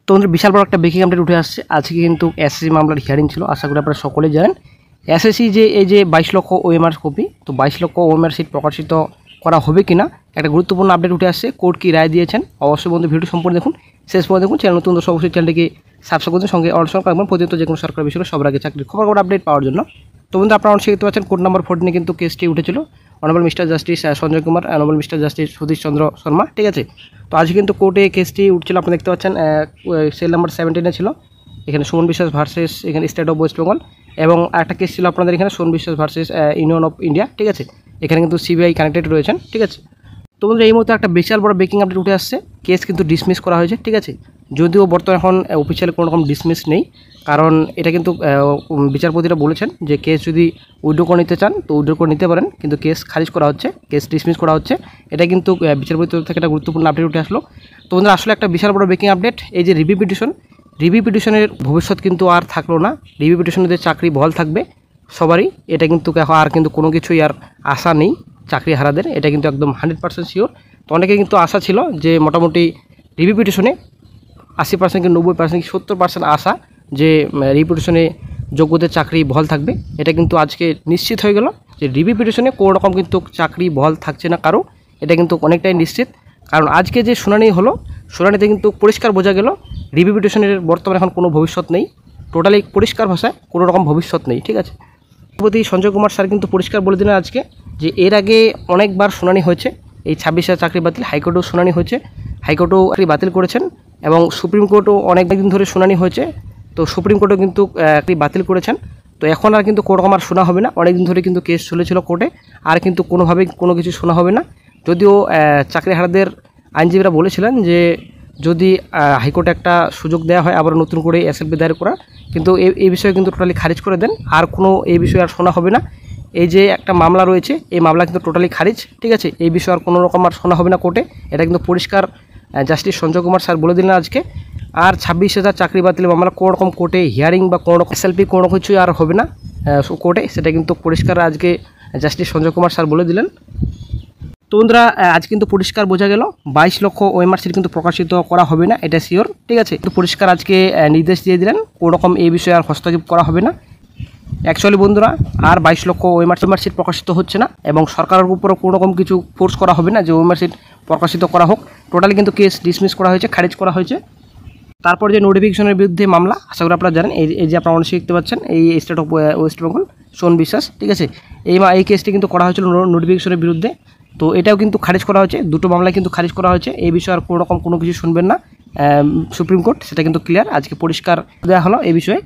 তো আমাদের বিশাল বড় একটা ব্রেকিং আপডেট উঠে আসছে। আজকে কিন্তু এসএসসি মামলার হিয়ারিং ছিল, আশা করি আপনারা সকলেই জানেন। এসএসসি যে এই যে 22 লক্ষ ওএমআর কপি, তো 22 লক্ষ ওএমআর সিট প্রকাশিত করা হবে কিনা একটা গুরুত্বপূর্ণ আপডেট উঠে আসছে। কোর্ট কি রায় দিয়েছেন অবশ্যই বন্ধু ভিডিও সম্পূর্ণ দেখুন, শেষ পর্যন্ত দেখুন। চ্যানেল নতুন দর্শক অবশ্যই চ্যানেলটিকে সাবস্ক্রাইব করুন, সঙ্গে অল সরকার এবং প্রতিনিয়ত যে কোনো সরকারি বিষয়ে সবার আগে চাকরির খবর আপডেট পাওয়ার জন্য। তো বন্ধু আপনারা অবশ্যই দেখতে পাচ্ছেন কোর্ট নাম্বার 14 কিন্তু কেসটি উঠেছিল। Honourable mister justice Sanjay Kumar, honourable mister justice Satish Chandra Sharma, ঠিক আছে। তো আজকে কিন্তু কোর্টে কেসটি উঠছিল, আপনারা দেখতে পাচ্ছেন সেল নাম্বার 17 ছিল। এখানে সুমন বিশ্বাস ভার্সেস এখানে স্টেট অফ ওয়েস্ট বেঙ্গল, এবং একটা কেস ছিল আপনাদের এখানে সুমন বিশ্বাস ভার্সেস ইউনিয়ন অফ ইন্ডিয়া, ঠিক আছে। এখানে কিন্তু সিবিআই কানেক্টেড রয়েছেন, ঠিক আছে। তো বন্ধুরা এই মুহূর্তে একটা বিশাল বড় ব্রেকিং আপডেট উঠে আসছে, কেস কিন্তু ডিসমিস করা হয়েছে, ঠিক আছে। যদিও বর্তমানে এখন অফিসিয়ালি কোনো রকম ডিসমিস নেই, কারণ এটা কিন্তু বিচারপতিরা বলেছেন যে কেস যদি উইথড্র করে নিতে চান তো উইথড্র করে নিতে পারেন, কিন্তু কেস খারিজ করা হচ্ছে, কেস ডিসমিস করা হচ্ছে। এটা কিন্তু বিচারপতি থেকে একটা গুরুত্বপূর্ণ আপডেট উঠে আসলো। তো বন্ধুরা আসলে একটা বিশাল বড় ব্রেকিং আপডেট, এই যে রিভিউ পিটিশনের ভবিষ্যৎ কিন্তু আর থাকলো না। রিভিউ পিটিশনের যে চাকরি বহাল থাকবে সবারই, এটা কিন্তু আর কিন্তু কোনো কিছুই আর আশা নেই চাকরি হারাদের, এটা কিন্তু একদম 100% শিওর। তো অনেকে কিন্তু আশা ছিল যে মোটামুটি রিভিউ পিটিশনে 80% কি 90% কি 70% আশা যে রিভিউ পিটিশনে যোগ্যদের চাকরি বহাল থাকবে। এটা কিন্তু আজকে নিশ্চিত হয়ে গেল যে রিভিউ পিটিশনে কোনো রকম কিন্তু চাকরি বহাল থাকছে না কারো, এটা কিন্তু অনেকটাই নিশ্চিত। কারণ আজকে যে শুনানি হলো, শুনানিতে কিন্তু পরিষ্কার বোঝা গেল রিভিউ পিটিশনের বর্তমানে এখন কোনো ভবিষ্যৎ নেই, টোটালি পরিষ্কার ভাষায় কোনো রকম ভবিষ্যৎ নেই, ঠিক আছে। বিচারপতি সঞ্জয় কুমার স্যার কিন্তু পরিষ্কার বলে দিলেন আজকে যে এর আগে অনেকবার শুনানি হয়েছে, এই 26 চাকরি বাতিল, হাইকোর্টেও শুনানি হয়েছে, হাইকোর্টও চাকরি বাতিল করেছেন, এবং সুপ্রিম কোর্টও অনেক দিন ধরে শুনানি হয়েছে, তো সুপ্রিম কোর্টও কিন্তু চাকরি বাতিল করেছেন। তো এখন আর কিন্তু কোনো রকম আর শোনা হবে না, অনেকদিন ধরে কিন্তু কেস চলেছিল কোর্টে, আর কিন্তু কোনোভাবেই কোনো কিছু শোনা হবে না। যদিও চাকরিহারাদের আইনজীবীরা বলেছিলেন যে যদি হাইকোর্টে একটা সুযোগ দেওয়া হয় আবার নতুন করে এসএলপি দায়ের করা, কিন্তু এই বিষয়ে কিন্তু টোটালি খারিজ করে দেন, আর কোনো এই বিষয়ে আর শোনা হবে না। এই যে একটা মামলা রয়েছে, এই মামলা কিন্তু টোটালি খারিজ, ঠিক আছে। এই বিষয়ে আর কোনো রকম আর শোনা হবে না কোর্টে, এটা কিন্তু পরিষ্কার জাস্টিস সঞ্জয় কুমার স্যার বলে দিলেন আজকে। আর 26,000 চাকরি বাতিল মামলা কোনো রকম কোর্টে হিয়ারিং বা কোনো রকম এসএলপি কোনো কিছুই আর হবে না কোর্টে, সেটা কিন্তু পরিষ্কার আজকে জাস্টিস সঞ্জয় কুমার স্যার বলে দিলেন। তো বন্ধুরা আজ কিন্তু পরিষ্কার বোঝা গেল 22 লক্ষ ওএমআর সিট কিন্তু প্রকাশিত করা হবে না, এটা শিওর, ঠিক আছে। তো পরিষ্কার আজকে নির্দেশ দিয়ে দিলেন কোনো রকম এই বিষয়ে আর হস্তক্ষেপ করা হবে না। অ্যাকচুয়ালি বন্ধুরা আর 22 লক্ষ ওএমআর সিট প্রকাশিত হচ্ছে না, এবং সরকারের উপরও কোনো রকম কিছু ফোর্স করা হবে না যে ওএমআর সিট প্রকাশিত করা হোক, টোটালি কিন্তু কেস ডিসমিস করা হয়েছে, খারিজ করা হয়েছে। তারপর যে নোটিফিকেশনের বিরুদ্ধে মামলা, আশা করি আপনারা জানেন, এই যে আপনারা অনেক দেখতে পাচ্ছেন এই state of West Bengal Suman বিশ্বাস, ঠিক আছে। এই কেসটি কিন্তু করা হয়েছিল নোটিফিকেশনের বিরুদ্ধে, তো এটাও কিন্তু খারিজ করা হয়েছে, দুটো মামলায় কিন্তু খারিজ করা হয়েছে। এই বিষয়ে আর কোনো রকম কোনো কিছু শুনবেন না সুপ্রিম কোর্ট, সেটা কিন্তু ক্লিয়ার আজকে পরিষ্কার দেওয়া হলো এই বিষয়ে।